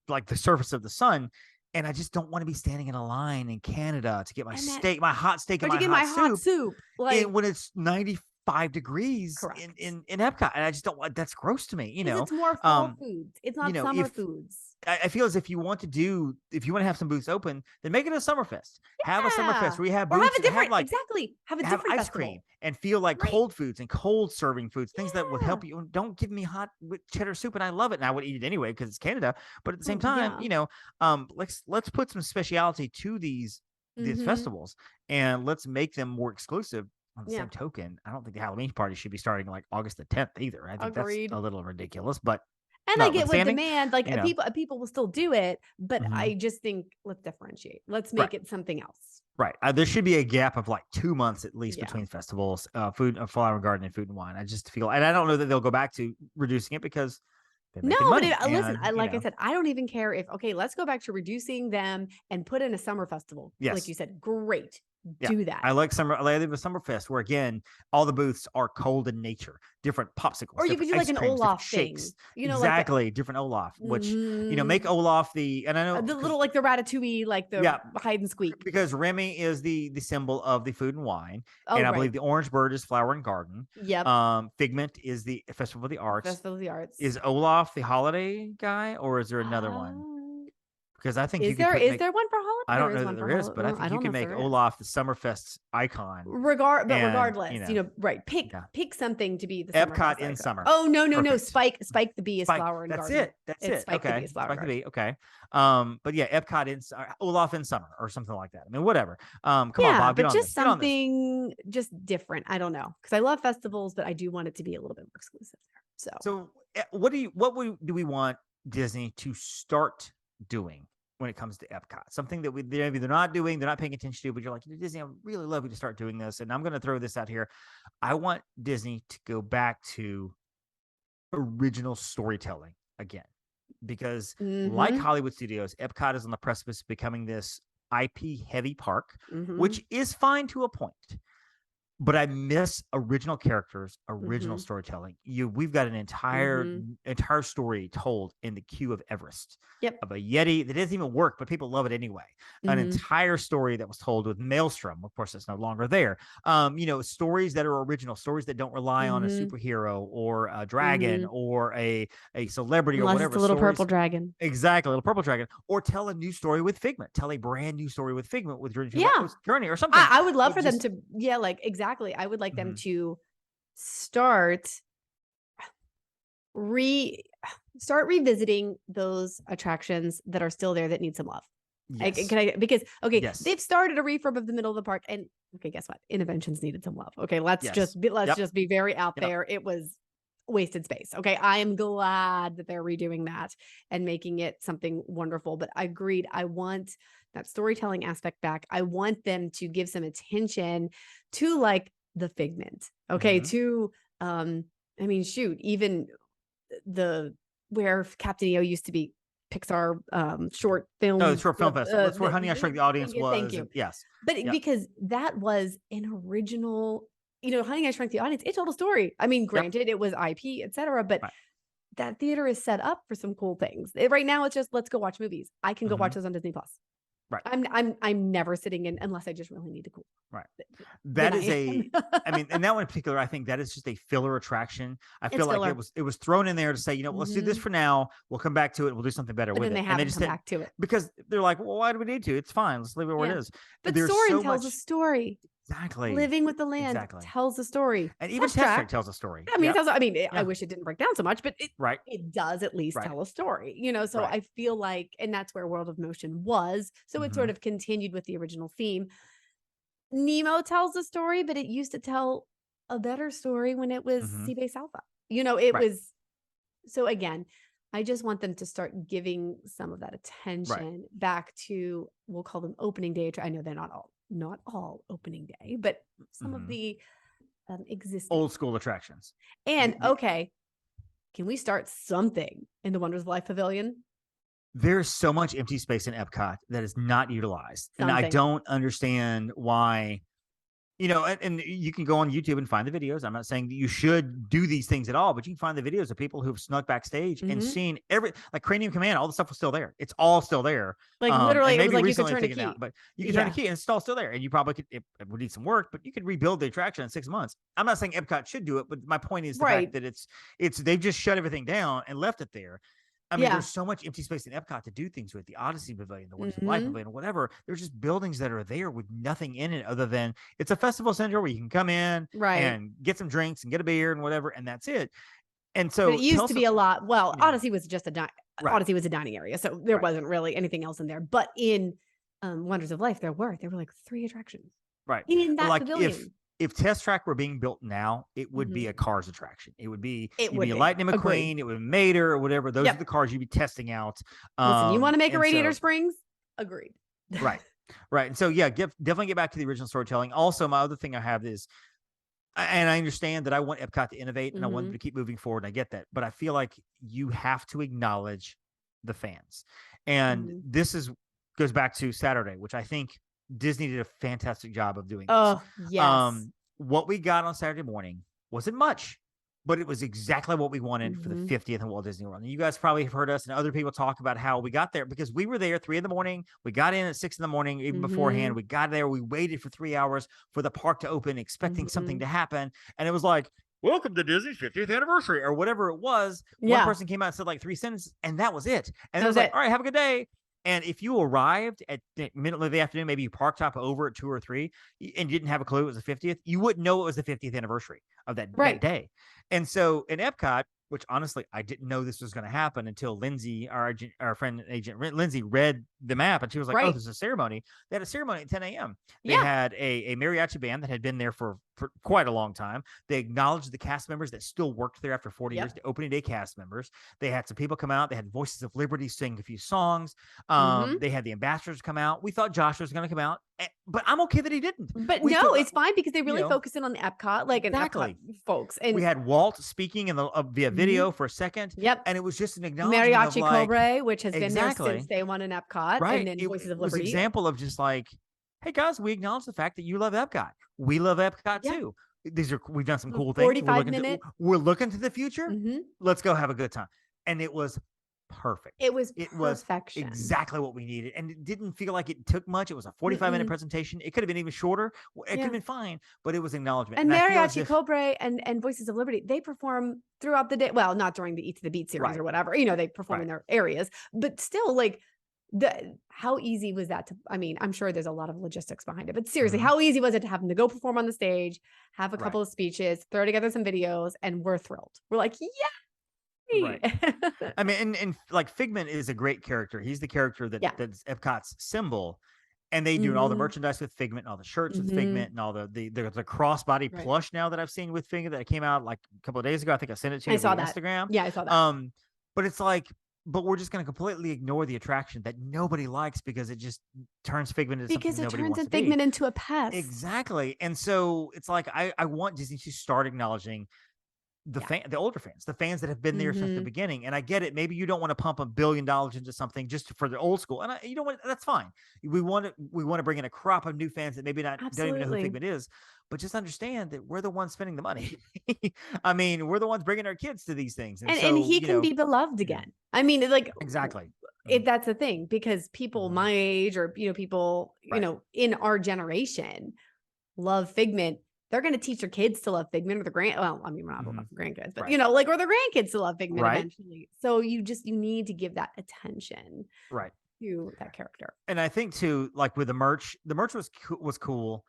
like the surface of the sun. And I just don't want to be standing in a line in Canada to get my hot steak, and my hot soup, like when it's 95 degrees in Epcot. And I just don't want, that's gross to me, It's more fall foods. It's not summer foods. I feel as if you want to have some booths open, then make it a Summerfest. Have a Summerfest where you have booths, have a different, have ice festival. cream and feel like cold foods and cold serving foods, things that would help you. Don't give me hot with cheddar soup, and I love it, and I would eat it anyway because it's Canada. But at the same time, let's put some speciality to these festivals, and let's make them more exclusive. On the same token, I don't think the Halloween party should be starting like August the 10th either. I think that's a little ridiculous, but. And I get with demand, like people will still do it, but I just think let's differentiate. Let's make it something else. Right. There should be a gap of like 2 months at least between festivals, Flower and Garden, and Food and Wine. I just feel, and I don't know that they'll go back to reducing it because. No, but listen, I said, I don't even care if, let's go back to reducing them and put in a summer festival. Yes. Like you said, great. Do that. I like the Summerfest where again all the booths are cold in nature, different popsicles, or you could do like an Olaf thing, exactly, different Olaf, which make Olaf and I know the little like the Ratatouille, like the hide and squeak, because Remy is the symbol of the Food and Wine, and I believe the Orange Bird is Flower and Garden. Yep. Figment is the Festival of the Arts. Is Is Olaf the holiday guy, or is there another one? Because I think is there one for holiday? I don't know that there is, but I think you can make Olaf the Summerfest icon. Regardless, pick something to be the Epcot in summer. Oh no! Spike the Bee is Flower and Garden. That's it. Spike the Bee is Flower and Garden. Okay. But yeah, Epcot in Olaf in summer or something like that. I mean, whatever. Come on, Bob. But just something just different. I don't know, because I love festivals, but I do want it to be a little bit more exclusive there. So what do we want Disney to start doing when it comes to Epcot? Something that they're either not doing, they're not paying attention to, but you're like, Disney, I really love you to start doing this. And I'm going to throw this out here. I want Disney to go back to original storytelling again, because like Hollywood Studios, Epcot is on the precipice of becoming this IP heavy park, which is fine to a point. But I miss original characters, original storytelling. We've got an entire story told in the Queue of Everest of a Yeti that doesn't even work, but people love it anyway. An entire story that was told with Maelstrom. Of course, it's no longer there. Stories that are original, stories that don't rely on a superhero or a dragon or a celebrity or whatever. It's a little purple dragon. Exactly, a little purple dragon. Or tell a new story with Figment. Tell a brand new story with Figment with Journey or something. I would love for them to, exactly. I would like them to start revisiting those attractions that are still there that need some love. Yes. They've started a refurb of the middle of the park, and guess what? Interventions needed some love. Let's just be very out there. It was wasted space. I am glad that they're redoing that and making it something wonderful. But I agreed. I want that storytelling aspect back. I want them to give some attention to like the Figment. To even where Captain EO used to be Pixar short film. No, short film festival. That's where Honey I Shrunk the Audience was. Thank you. Yes. But because that was an original Honey, I Shrunk the Audience, it told a story. I mean, granted, it was IP, etc., but that theater is set up for some cool things. Right now, it's just let's go watch movies. I can go watch those on Disney Plus. Right. I'm never sitting in unless I just really need to cool. Right. That is and that one in particular, I think that is just a filler attraction. I feel like it was thrown in there to say, let's do this for now. We'll come back to it. We'll do something better with it. They haven't come back to it because they're like, well, why do we need to? It's fine. Let's leave it where it is. But Soarin' tells a story. Exactly. Living with the Land tells a story. And even Test Track tells a story. I mean, I wish it didn't break down so much, but it does at least tell a story, so I feel like, and that's where World of Motion was. So it sort of continued with the original theme. Nemo tells a story, but it used to tell a better story when it was Sea Base Alpha. It was, so again, I just want them to start giving some of that attention back to, we'll call them opening day. I know they're not all opening day, but some of the existing old school attractions. And can we start something in the Wonders of Life Pavilion? There's so much empty space in Epcot that is not utilized. And I don't understand why, and you can go on YouTube and find the videos. I'm not saying that you should do these things at all, but you can find the videos of people who've snuck backstage and seen like Cranium Command, all the stuff was still there. It's all still there. Like literally, maybe it was like recently you could turn taken a key. out, but you can turn a key and it's all still there. And you probably could, it would need some work, but you could rebuild the attraction in 6 months. I'm not saying Epcot should do it, but my point is the fact that they've just shut everything down and left it there. I mean, there's so much empty space in Epcot to do things with. The Odyssey Pavilion, the Wonders of Life Pavilion, whatever. There's just buildings that are there with nothing in it other than it's a festival center where you can come in and get some drinks and get a beer and whatever, and that's it. And so but it used to be a lot. Well, Odyssey was just Odyssey was a dining area, so there wasn't really anything else in there. But in Wonders of Life, there were like 3 attractions. Right. In that pavilion. If Test Track were being built now, it would be a Cars attraction. It would be Lightning McQueen. Agreed. It would be Mater or whatever. Those are the cars you'd be testing out. Listen, you want to make a Radiator Springs? Agreed. Right. And so, definitely get back to the original storytelling. Also, my other thing I have is, and I understand that I want Epcot to innovate and I want them to keep moving forward. And I get that. But I feel like you have to acknowledge the fans. And this goes back to Saturday, which I think Disney did a fantastic job of doing. Oh, yes. What we got on Saturday morning wasn't much, but it was exactly what we wanted for the 50th in Walt Disney World. And you guys probably have heard us and other people talk about how we got there because we were there 3 a.m. We got in at 6 a.m, even beforehand. We got there. We waited for 3 hours for the park to open, expecting something to happen. And it was like, welcome to Disney's 50th anniversary or whatever it was. One person came out and said like 3 sentences and that was it. And it was like, all right, have a good day. And if you arrived at the middle of the afternoon, maybe you parked up over at 2 or 3 and didn't have a clue it was the 50th, you wouldn't know it was the 50th anniversary of that day. And so in Epcot, which honestly, I didn't know this was going to happen until Lindsay, our friend agent Lindsay, read the map and she was like, oh, there's a ceremony. They had a ceremony at 10 a.m. They had a mariachi band that had been there for quite a long time. They acknowledged the cast members that still worked there after 40 years, the opening day cast members. They had some people come out. They had Voices of Liberty sing a few songs. They had the ambassadors come out. We thought Josh was going to come out, but I'm okay that he didn't. But it's fine because they really focus in on the Epcot, like an Epcot folks. And we had Walt speaking in via video for a second. And it was just an acknowledgement Mariachi of like, Cobra, which has been there since day one in Epcot. And then Voices of Liberty. It was an example of just like, hey guys, we acknowledge the fact that you love Epcot. We love Epcot too. We've done some cool things. 45-minute. We're looking to the future. Let's go have a good time. And it was perfect. It was perfection. Exactly what we needed. And it didn't feel like it took much. It was a 45-minute presentation. It could have been even shorter. It could have been fine, but it was acknowledgement. And Mariachi Cobra and Voices of Liberty, they perform throughout the day. Well, not during the Eat to the Beat series or whatever. They perform in their areas, but still like how easy was that to, I mean, I'm sure there's a lot of logistics behind it, but seriously, how easy was it to have them to go perform on the stage, have a couple of speeches, throw together some videos, and we're thrilled. We're like, I mean, and like Figment is a great character. He's the character that's Epcot's symbol. And they do all the merchandise with Figment and all the shirts with Figment and all the crossbody plush now that I've seen with Figment that came out like a couple of days ago. I think I sent it to you on Instagram. Yeah, I saw that. But it's like, but we're just going to completely ignore the attraction that nobody likes because it just turns Figment into something nobody wants to be. Figment into a pest. Exactly. And so it's like, I want Disney to start acknowledging the older fans, the fans that have been there since the beginning. And I get it. Maybe you don't want to pump $1 billion into something just for the old school. And you know what? That's fine. We want to bring in a crop of new fans that maybe don't even know who Figment is, but just understand that we're the ones spending the money. I mean, we're the ones bringing our kids to these things. And he can be beloved again. I mean, like, exactly. That's the thing, because people my age, or, people, in our generation love Figment. They're going to teach their kids to love Figment, or well, I mean, we're not about grandkids, but or their grandkids to love Figment eventually. So you need to give that attention to that character. And I think too, like with the merch was cool,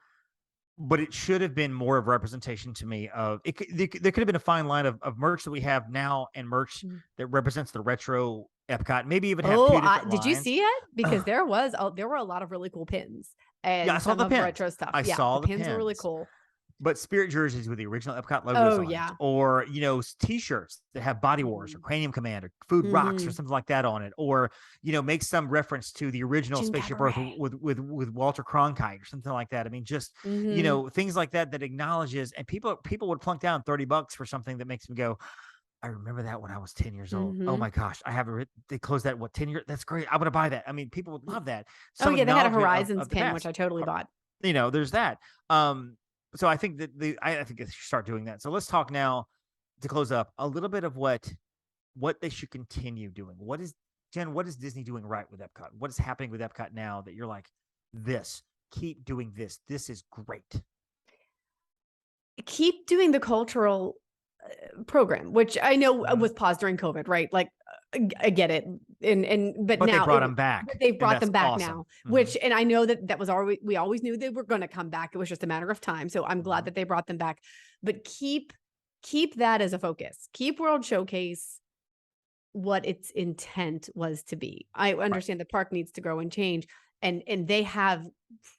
but it should have been more of representation to me of it. There could have been a fine line of merch that we have now and merch that represents the retro Epcot. Maybe even have two different did you lines. see it? Because there were a lot of really cool pins and I saw some the of pins. retro stuff. I saw the pins were really cool. But spirit jerseys with the original Epcot logos on it, or T-shirts that have Body Wars or Cranium Command or Food Rocks or something like that on it, or make some reference to the original Spaceship Earth with Walter Cronkite or something like that. I mean, just things like that acknowledges, and people would plunk down $30 for something that makes me go, I remember that when I was 10 years old. Oh my gosh, I have it. They closed that 10 years. That's great. I'm gonna buy that. I mean, people would love that. They had a Horizons pin, which I totally bought. There's that. So I think that I think they should start doing that. So let's talk now, to close up, a little bit of what they should continue doing. Jen, what is Disney doing right with Epcot? What is happening with Epcot now that you're like, keep doing this. This is great. Keep doing the cultural program, which I know was paused during COVID, right? Like, I get it. But now they brought them back. They've brought them back now, which, and I know that was always, we always knew they were going to come back. It was just a matter of time. So I'm glad that they brought them back, but keep that as a focus. Keep World Showcase what its intent was to be. I understand the park needs to grow and change, and they have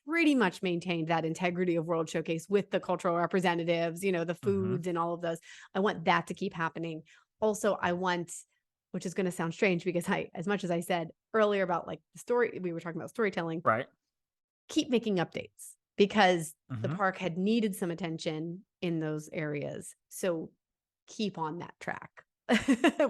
pretty much maintained that integrity of World Showcase with the cultural representatives, the foods and all of those. I want that to keep happening. Also, I want, which is going to sound strange, because as much as I said earlier about like the story, we were talking about storytelling, keep making updates, because the park had needed some attention in those areas. So keep on that track.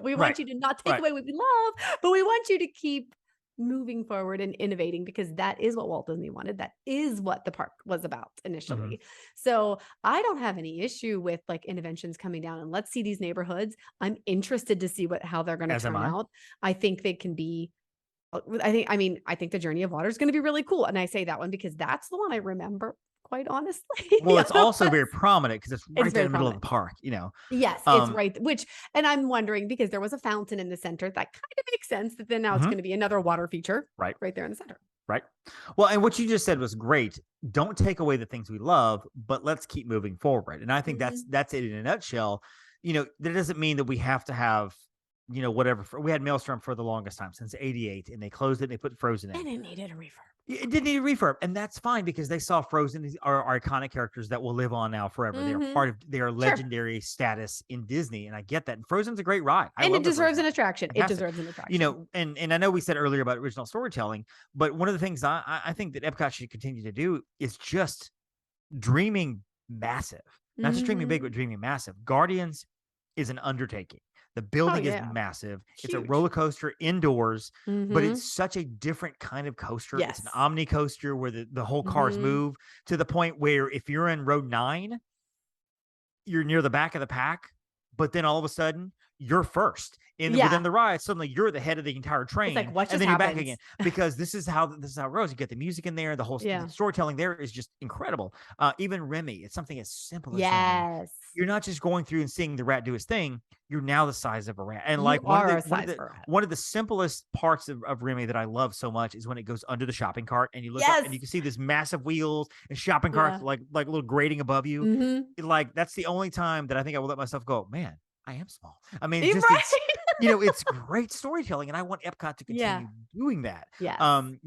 We want you to not take away what we love, but we want you to keep moving forward and innovating, because that is what Walt Disney wanted. That is what the park was about initially. So I don't have any issue with like interventions coming down, and let's see these neighborhoods. I'm interested to see how they're going to turn out. I think they can be, I think the Journey of Water is going to be really cool. And I say that one because that's the one I remember, quite honestly. Well, it's also very prominent because it's right there in the middle of the park, Yes, it's right. And I'm wondering, because there was a fountain in the center, that kind of makes sense that then now it's going to be another water feature right there in the center. Right. Well, and what you just said was great. Don't take away the things we love, but let's keep moving forward. And I think that's it in a nutshell. That doesn't mean that we have to have, whatever. We had Maelstrom for the longest time, since '88, and they closed it and they put Frozen in. And it needed a refurb. It did need a refurb, and that's fine, because they saw Frozen are iconic characters that will live on now forever. They are part of their legendary status in Disney, and I get that. And Frozen's a great ride, and it deserves an attraction. It deserves an attraction. And I know we said earlier about original storytelling, but one of the things I think that Epcot should continue to do is just dreaming massive, not just dreaming big, but dreaming massive. Guardians is an undertaking. The building is massive. Huge. It's a roller coaster indoors, but it's such a different kind of coaster. Yes. It's an omni coaster where the whole cars move, to the point where if you're in row 9, you're near the back of the pack, but then all of a sudden you're first within the ride. Suddenly you're the head of the entire train, it's like, what just and then happens? You're back again, because this is how it goes. You get the music in there. The whole the storytelling there is just incredible. Even Remy, it's something as simple as Remy. You're not just going through and seeing the rat do his thing. You're now the size of a rat. And like one of the simplest parts of Remy that I love so much is when it goes under the shopping cart, and you look up and you can see this massive wheels and shopping carts like a little grating above you. Like, that's the only time that I think I will let myself go, man, I am small. I mean, it's great storytelling, and I want Epcot to continue doing that.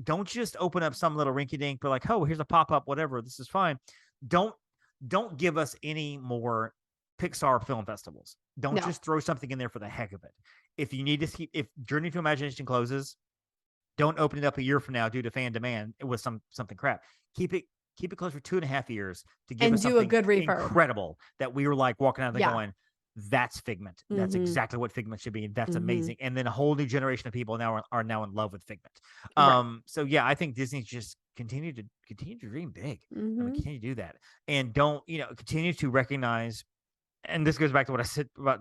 Don't just open up some little rinky dink, but like, oh, here's a pop up, whatever. This is fine. Don't give us any more Pixar film festivals. Don't just throw something in there for the heck of it. If you need to if Journey to Imagination closes, don't open it up a year from now due to fan demand with something crap. Keep it closed for 2.5 years to give us something a good refurb. Incredible that we were like walking out of there going, That's Figment. That's exactly what Figment should be. That's amazing. And then a whole new generation of people now are now in love with Figment. So yeah, I think Disney's just continue to dream big. I mean, continue to do that, and don't continue to recognize. And this goes back to what I said about,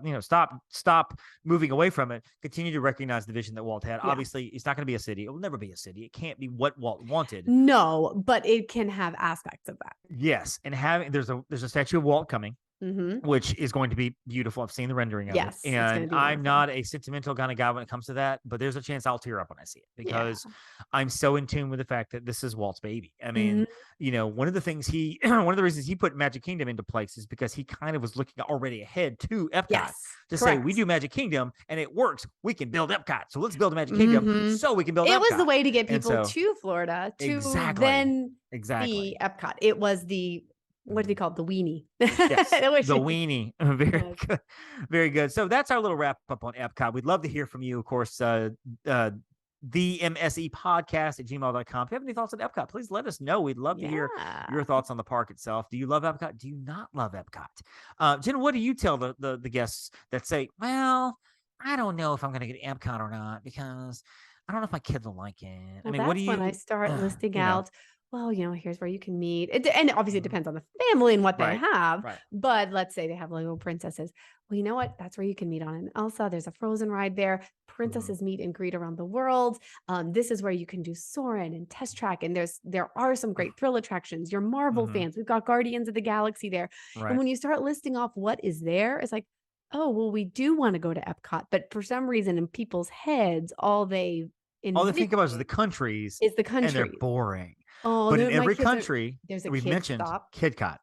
stop moving away from it. Continue to recognize the vision that Walt had. Yeah. Obviously, it's not going to be a city. It will never be a city. It can't be what Walt wanted. No, but it can have aspects of that. Yes, and there's a statue of Walt coming. Which is going to be beautiful. I've seen the rendering of it. And I'm not a sentimental kind of guy when it comes to that, but there's a chance I'll tear up when I see it because I'm so in tune with the fact that this is Walt's baby. I mean, one of the things one of the reasons he put Magic Kingdom into place is because he kind of was looking already ahead to Epcot to say, we do Magic Kingdom and it works. We can build Epcot. So let's build a Magic Kingdom so we can build Epcot. It was the way to get people to Florida to then see Epcot. It was the, what do they call it? The weenie. Yes, the weenie. Very good. Very good. So that's our little wrap up on Epcot. We'd love to hear from you. Of course, the MSE podcast at gmail.com. If you have any thoughts on Epcot, please let us know. We'd love to hear your thoughts on the park itself. Do you love Epcot? Do you not love Epcot? Jen, what do you tell the guests that say, well, I don't know if I'm going to get Epcot or not because I don't know if my kids will like it. Well, I mean, what do you? When I start listing out, well, here's where you can meet. And obviously it depends on the family and what they have. Right. But let's say they have little princesses. Well, you know what? That's where you can meet on an Elsa. There's a Frozen ride there. Princesses meet and greet around the world. This is where you can do Soarin' and Test Track. And there are some great thrill attractions. Your Marvel fans, we've got Guardians of the Galaxy there. Right. And when you start listing off what is there, it's like, oh, well, we do want to go to Epcot. But for some reason in people's heads, all they think about is the countries. And they're boring. Oh, but in every country, we've mentioned KidCot.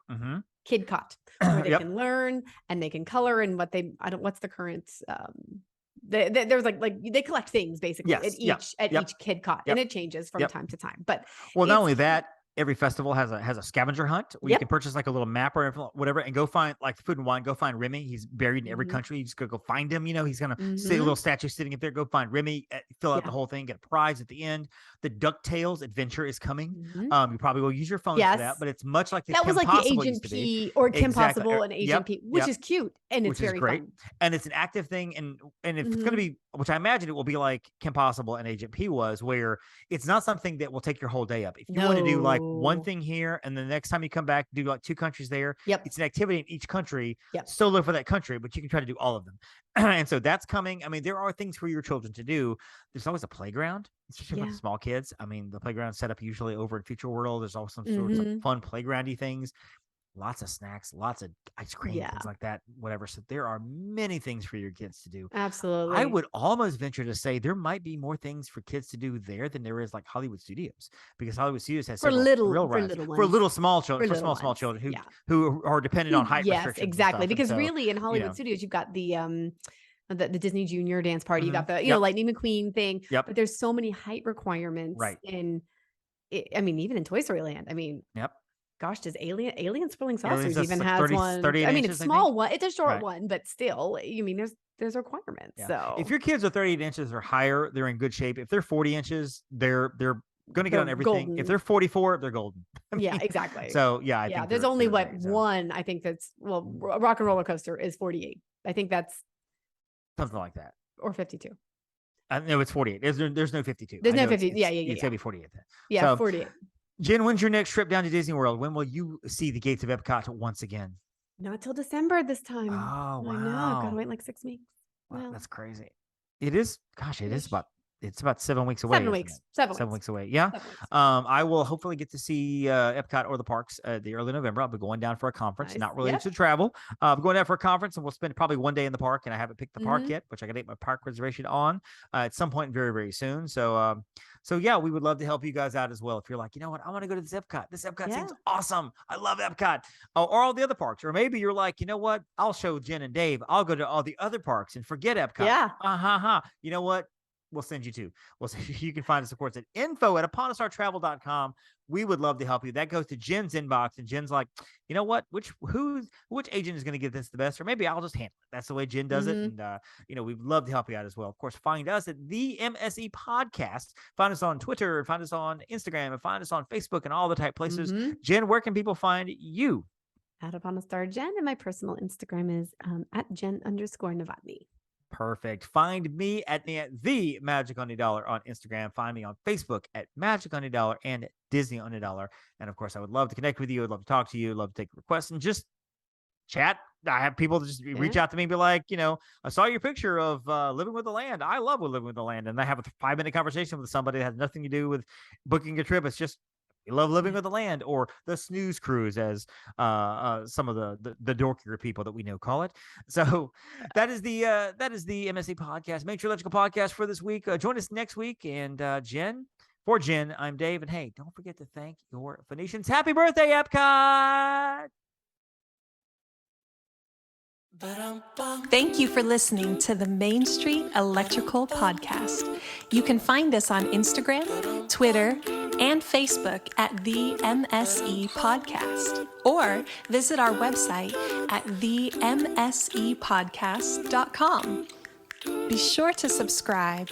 KidCot, where they can learn and they can color and what's the current, there's like they collect things basically at each KidCot and it changes from time to time. But not only that, every festival has a scavenger hunt where you can purchase like a little map or whatever and go find like Food and Wine. Go find Remy. He's buried in every country. You just go find him. He's gonna see a little statue sitting up there. Go find Remy. Fill out the whole thing. Get a prize at the end. The DuckTales adventure is coming. You probably will use your phone for that, but it's much like that was like the Agent P or Kim Possible and Agent P, which is cute and it's very great. Fun. And it's an active thing, and if it's going to be, which I imagine it will be like Kim Possible and Agent P was, where it's not something that will take your whole day up. If you want to do like one thing here, and the next time you come back, do like 2 countries there. It's an activity in each country, solo for that country, but you can try to do all of them. And so that's coming. I mean, there are things for your children to do. There's always a playground, especially with the small kids. I mean, the playground set up usually over in Future World. There's also some sorts of fun playgroundy things. Lots of snacks, lots of ice cream, things like that, whatever. So there are many things for your kids to do. Absolutely. I would almost venture to say there might be more things for kids to do there than there is like Hollywood Studios, because Hollywood Studios has for small children who are dependent on height restrictions. Yes, exactly. Because really in Hollywood Studios, you've got the Disney Junior dance party, you got the Lightning McQueen thing. But there's so many height requirements in I mean, even in Toy Story Land. I mean, gosh, does Alien Swirling Saucers even has 30, one? I mean, it's a small one. It's a short one, but still, I mean, there's requirements. So if your kids are 38 inches or higher, they're in good shape. If they're 40 inches, they're going to get on everything. Golden. If they're 44, they're golden. I mean, exactly. So I think there's only one. I think that's Rock and Roller Coaster is 48. I think that's something like that, or 52. No, it's 48. There's no 52. There's no 50. It's gonna be 48. Yeah, 48. Jen, when's your next trip down to Disney World? When will you see the gates of Epcot once again? Not till December this time. Oh, wow. I know. Gotta wait like 6 weeks. Wow, that's crazy. It is. Gosh, it is about 7 weeks away. 7 weeks. 7 weeks away. Yeah. I will hopefully get to see Epcot or the parks the early November. I'll be going down for a conference, not related to travel. I'm going down for a conference, and we'll spend probably one day in the park. And I haven't picked the park yet, which I got to get my park reservation on at some point very, very soon. So yeah, we would love to help you guys out as well. If you're like, you know what, I want to go to this Epcot. This Epcot seems awesome. I love Epcot. Or all the other parks. Or maybe you're like, you know what, I'll show Jen and Dave. I'll go to all the other parks and forget Epcot. Yeah. You know what? We'll send you to. You can find us, of course, at info@uponaStarTravel.com. We would love to help you. That goes to Jen's inbox, and Jen's like, you know what? Which agent is going to get this the best? Or maybe I'll just handle it. That's the way Jen does it. And we'd love to help you out as well. Of course, find us at the MSE Podcast. Find us on Twitter, find us on Instagram, and find us on Facebook and all the type places. Jen, where can people find you? At Upon a Star Jen, and my personal Instagram is at Jen_Novotny. Perfect. Find me at the Magic on the Dollar on Instagram. Find me on Facebook at Magic on the Dollar and at Disney on the Dollar. And of course, I would love to connect with you. I'd love to talk to you. I'd love to take requests and just chat. I have people just reach out to me and be like, I saw your picture of living with the land. I love living with the land. And I have a 5-minute conversation with somebody that has nothing to do with booking a trip. It's just, we love living with the land, or the snooze cruise, as some of the dorkier people that we know call it. So that is the MSC podcast, Matrilogical podcast for this week. Join us next week. And for Jen, I'm Dave. And hey, don't forget to thank your Phoenicians. Happy birthday, Epcot! Thank you for listening to the Main Street Electrical Podcast. You can find us on Instagram, Twitter, and Facebook at the MSE Podcast, or visit our website at themsepodcast.com. Be sure to subscribe,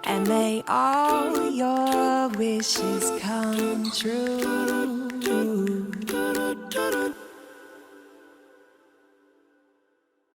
and may all your wishes come true.